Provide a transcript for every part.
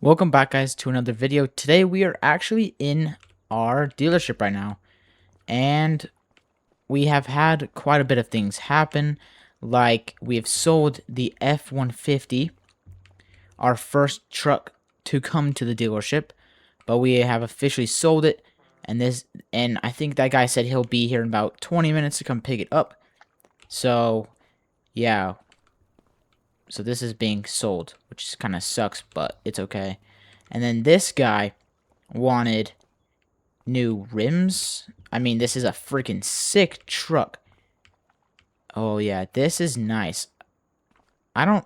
Welcome back, guys, to another video. Today we are actually in our dealership right now, and we have had quite a bit of things happen. Like, we have sold the F-150, our first truck to come to the dealership, but we have officially sold it. And I think that guy said he'll be here in about 20 minutes to come pick it up. So yeah, so this is being sold, which kind of sucks, but it's okay. And then this guy wanted new rims. I mean, this is a freaking sick truck. Oh yeah, this is nice. Yeah,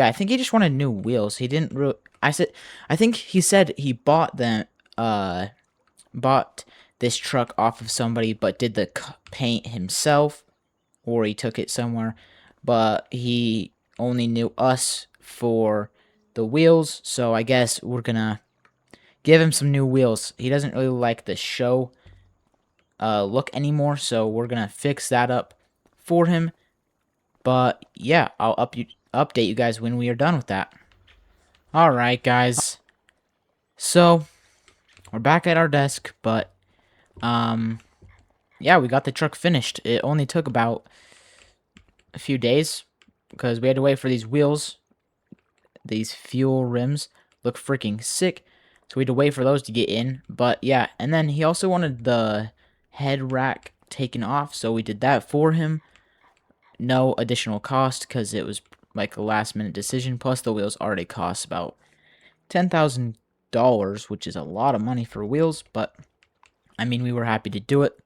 I think he just wanted new wheels. He didn't really. I think he said he bought this truck off of somebody, but did the paint himself, or he took it somewhere. But he only knew us for the wheels, so I guess we're gonna give him some new wheels. He doesn't really like the show look anymore, so we're gonna fix that up for him. But yeah, I'll update you guys when we are done with that. Alright, guys. So, we're back at our desk, but yeah, we got the truck finished. It only took about a few days because we had to wait for these wheels. These fuel rims look freaking sick, so we had to wait for those to get in. But yeah, and then he also wanted the head rack taken off, so we did that for him. No additional cost because it was like a last minute decision. Plus the wheels already cost about $10,000, which is a lot of money for wheels, but I mean, we were happy to do it.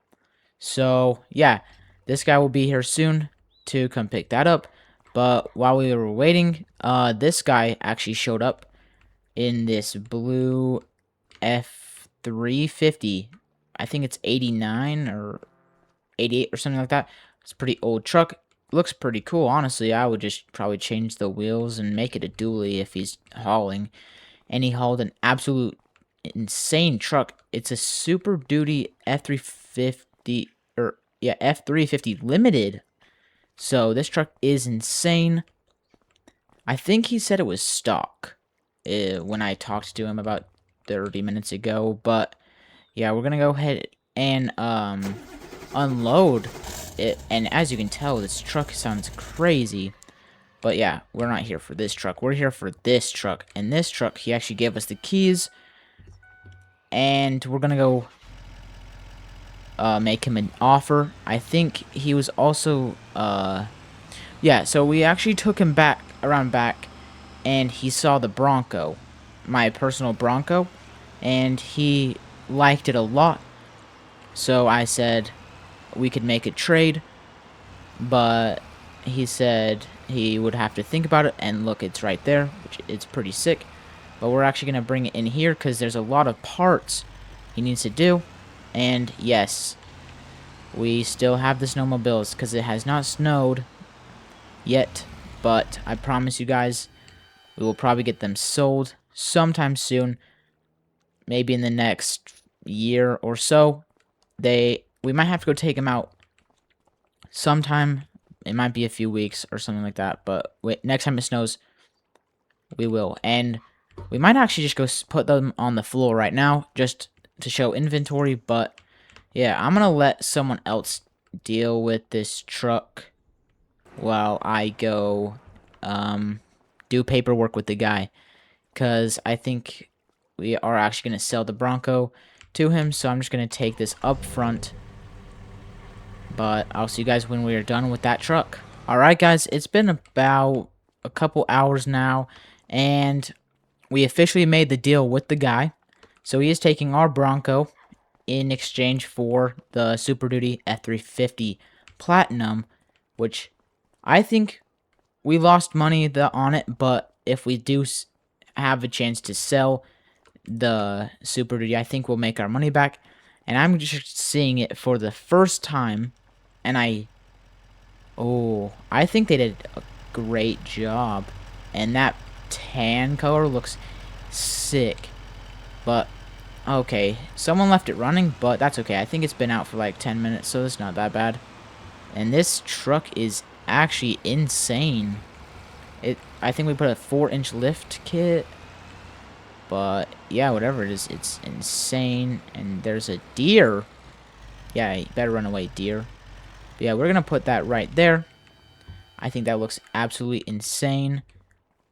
So yeah, this guy will be here soon to come pick that up. But while we were waiting, this guy actually showed up in this blue F350. I think it's 89 or 88 or something like that. It's a pretty old truck. Looks pretty cool, honestly. I would just probably change the wheels and make it a dually if he's hauling. And he hauled an absolute insane truck. It's a Super Duty F350, or yeah, F350 Limited. So this truck is insane. I think he said it was stock when I talked to him about 30 minutes ago. But yeah, we're gonna go ahead and unload it. And as you can tell, this truck sounds crazy. But yeah, we're not here for this truck. We're here for this truck. And this truck, he actually gave us the keys. And we're gonna go make him an offer. I think he was also yeah, so we actually took him around back, and he saw the Bronco, my personal Bronco, and he liked it a lot. So I said we could make a trade, but he said he would have to think about it. And look, it's right there, which it's pretty sick. But we're actually gonna bring it in here because there's a lot of parts he needs to do. And yes, we still have the snowmobiles because it has not snowed yet, but I promise you guys, we will probably get them sold sometime soon, maybe in the next year or so. We might have to go take them out sometime. It might be a few weeks or something like that, but next time it snows, we will. And we might actually just go put them on the floor right now, just to show inventory. But yeah, I'm gonna let someone else deal with this truck while I go do paperwork with the guy, because I think we are actually going to sell the Bronco to him. So I'm just going to take this up front, but I'll see you guys when we are done with that truck. Alright guys, it's been about a couple hours now, and we officially made the deal with the guy. So he is taking our Bronco in exchange for the Super Duty F350 Platinum, which I think we lost money on it, but if we do have a chance to sell the Super Duty, I think we'll make our money back. And I'm just seeing it for the first time, and I think they did a great job. And that tan color looks sick. But okay, someone left it running, but that's okay. I think it's been out for like 10 minutes, so it's not that bad. And this truck is actually insane. I think we put a 4-inch lift kit. But yeah, whatever it is, it's insane. And there's a deer. Yeah, you better run away, deer. But yeah, we're gonna put that right there. I think that looks absolutely insane.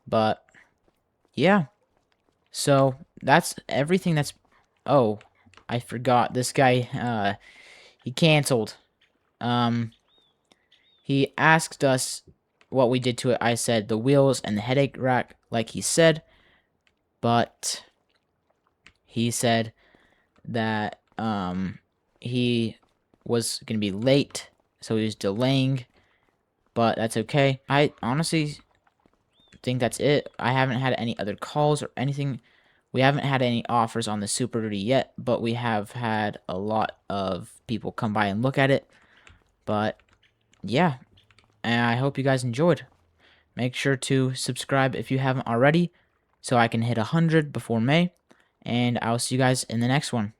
But yeah. So that's everything that's oh, I forgot. This guy he canceled. Um he asked us what we did to it. I said the wheels and the headache rack like he said, but he said that he was going to be late, so he was delaying, but that's okay. I honestly think that's it. I haven't had any other calls or anything. We haven't had any offers on the Super Duty yet, but we have had a lot of people come by and look at it. But yeah, and I hope you guys enjoyed. Make sure to subscribe if you haven't already, so I can hit 100 before May, and I'll see you guys in the next one.